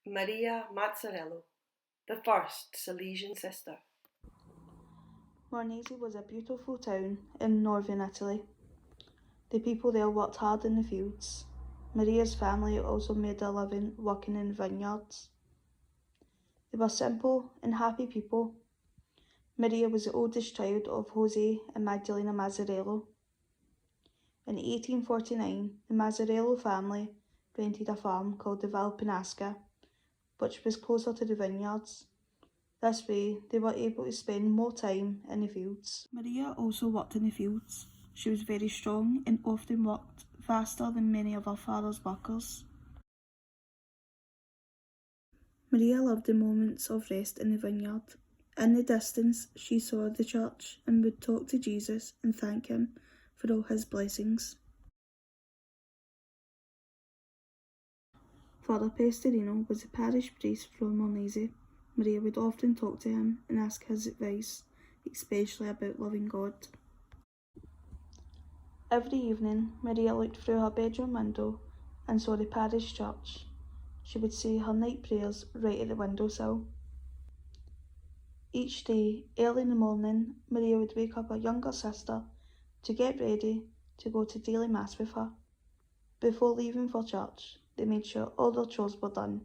Maria Mazzarello, the first Salesian sister. Mornese was a beautiful town in northern Italy. The people there worked hard in the fields. Maria's family also made a living working in vineyards. They were simple and happy people. Maria was the oldest child of Jose and Magdalena Mazzarello. In 1849, the Mazzarello family rented a farm called the Val Penasca, which was closer to the vineyards. This way, they were able to spend more time in the fields. Maria also worked in the fields. She was very strong and often worked faster than many of her father's workers. Maria loved the moments of rest in the vineyard. In the distance, she saw the church and would talk to Jesus and thank him for all his blessings. Father Pestorino was the parish priest from Mornese. Maria would often talk to him and ask his advice, especially about loving God. Every evening, Maria looked through her bedroom window and saw the parish church. She would say her night prayers right at the windowsill. Each day, early in the morning, Maria would wake up her younger sister to get ready to go to daily mass with her. Before leaving for church, they made sure all their chores were done.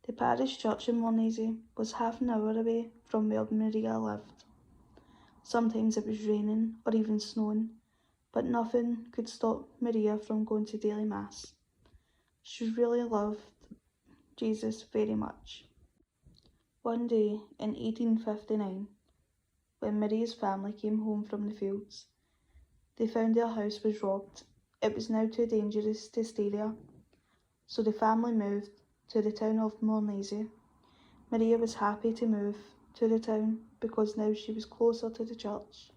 The parish church in Mornese was half an hour away from where Maria lived. Sometimes it was raining or even snowing, but nothing could stop Maria from going to daily mass. She really loved Jesus very much. One day in 1859, when Maria's family came home from the fields, they found their house was robbed. It was now too dangerous to stay there, so the family moved to the town of Mornese. Maria was happy to move to the town because now she was closer to the church.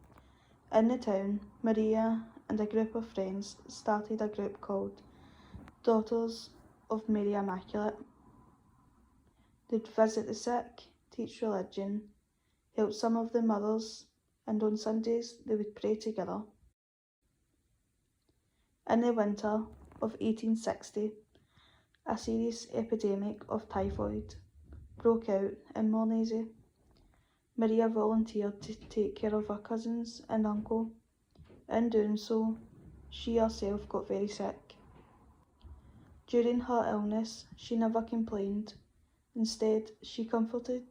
In the town, Maria and a group of friends started a group called Daughters of Mary Immaculate. They'd visit the sick, teach religion, help some of the mothers, and on Sundays they would pray together. In the winter of 1860, a serious epidemic of typhoid broke out in Mornese. Maria volunteered to take care of her cousins and uncle. In doing so, she herself got very sick. During her illness, she never complained. Instead, she comforted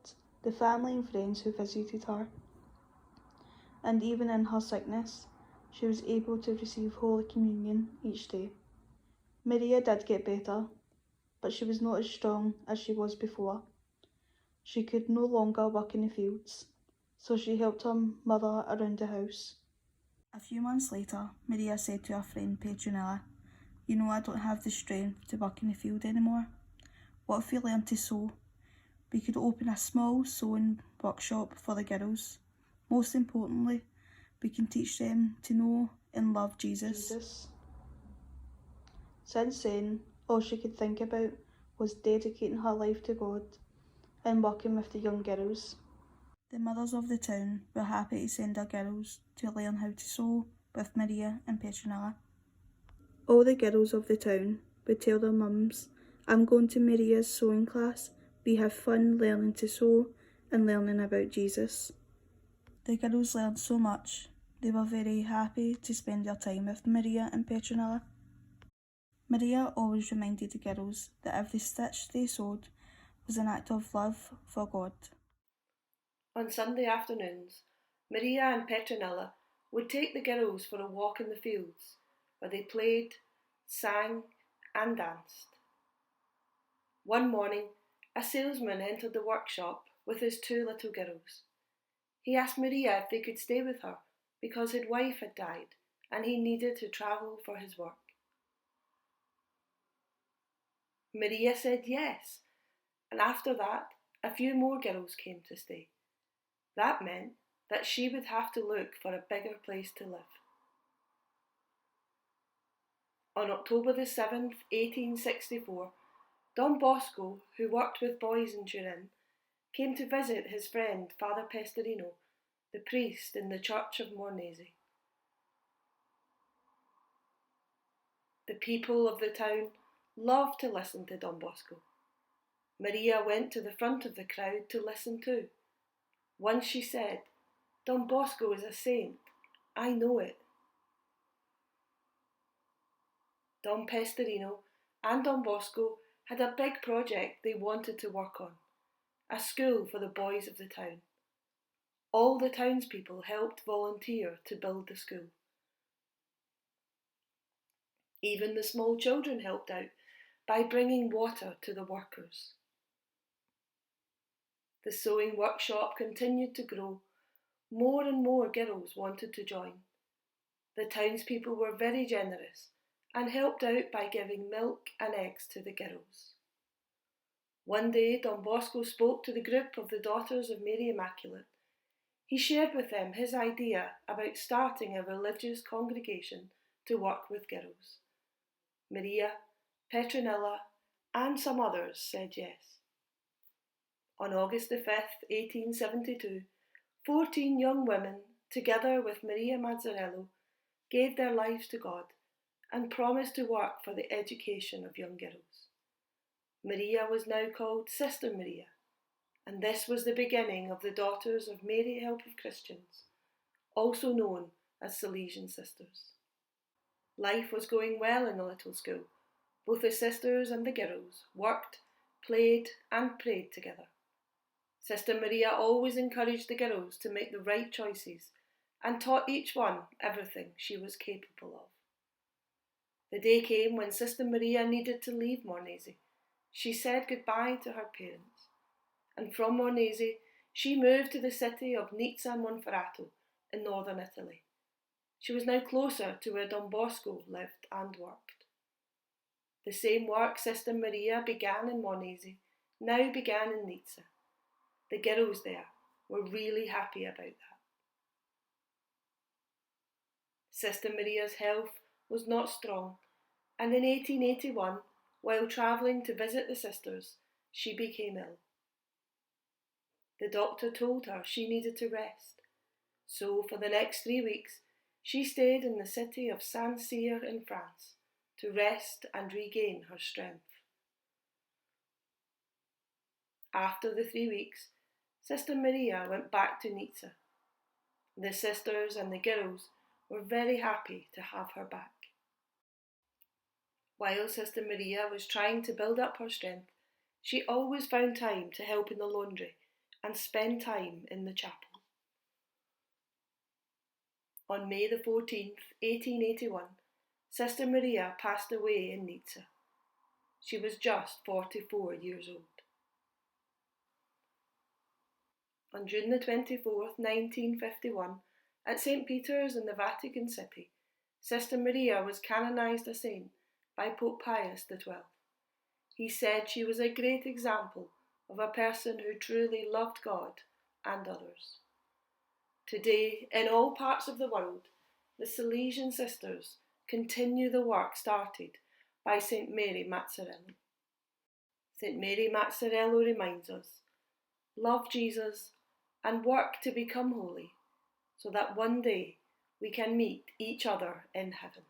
the family and friends who visited her. And even in her sickness, she was able to receive Holy Communion each day. Maria did get better, but she was not as strong as she was before. She could no longer work in the fields, so she helped her mother around the house. A few months later, Maria said to her friend Petronella, "You know, I don't have the strength to work in the field anymore. What if we learned to sew? We could open a small sewing workshop for the girls. Most importantly, we can teach them to know and love Jesus." Since then, all she could think about was dedicating her life to God and working with the young girls. The mothers of the town were happy to send their girls to learn how to sew with Maria and Petronella. All the girls of the town would tell their mums, "I'm going to Maria's sewing class. We have fun learning to sew and learning about Jesus." The girls learned so much. They were very happy to spend their time with Maria and Petronella. Maria always reminded the girls that every stitch they sewed was an act of love for God. On Sunday afternoons, Maria and Petronella would take the girls for a walk in the fields, where they played, sang, and danced. One morning, a salesman entered the workshop with his two little girls. He asked Maria if they could stay with her because his wife had died and he needed to travel for his work. Maria said yes, and after that, a few more girls came to stay. That meant that she would have to look for a bigger place to live. On October the 7th, 1864, Don Bosco, who worked with boys in Turin, came to visit his friend Father Pestorino, the priest in the church of Mornese. The people of the town loved to listen to Don Bosco. Maria went to the front of the crowd to listen too. Once she said, "Don Bosco is a saint. I know it." Don Pestarino and Don Bosco had a big project they wanted to work on, a school for the boys of the town. All the townspeople helped volunteer to build the school. Even the small children helped out by bringing water to the workers. The sewing workshop continued to grow. More and more girls wanted to join. The townspeople were very generous and helped out by giving milk and eggs to the girls. One day Don Bosco spoke to the group of the Daughters of Mary Immaculate. He shared with them his idea about starting a religious congregation to work with girls. Maria, Petronilla, and some others said yes. On August the 5th, 1872, 14 young women, together with Maria Mazzarello, gave their lives to God and promised to work for the education of young girls. Maria was now called Sister Maria, and this was the beginning of the Daughters of MaryHelpOfChristians, also known as Salesian Sisters. Life was going well in the little school. Both the sisters and the girls worked, played, and prayed together. Sister Maria always encouraged the girls to make the right choices and taught each one everything she was capable of. The day came when Sister Maria needed to leave Mornese. She said goodbye to her parents, and from Mornese she moved to the city of Nizza Monferrato in northern Italy. She was now closer to where Don Bosco lived and worked. The same work Sister Maria began in Mornese now began in Nizza. The girls there were really happy about that. Sister Maria's health was not strong, and in 1881, while travelling to visit the sisters, she became ill. The doctor told her she needed to rest, so for the next 3 weeks she stayed in the city of St Cyr in France to rest and regain her strength. After the 3 weeks, Sister Maria went back to Nizza. The sisters and the girls were very happy to have her back. While Sister Maria was trying to build up her strength, she always found time to help in the laundry and spend time in the chapel. On May the 14th, 1881, Sister Maria passed away in Nizza. She was just 44 years old. On June the 24th, 1951, at St Peter's in the Vatican City, Sister Maria was canonised a saint by Pope Pius XII. He said she was a great example of a person who truly loved God and others. Today, in all parts of the world, the Salesian Sisters continue the work started by St Mary Mazzarello. St Mary Mazzarello reminds us, love Jesus and work to become holy, so that one day we can meet each other in heaven.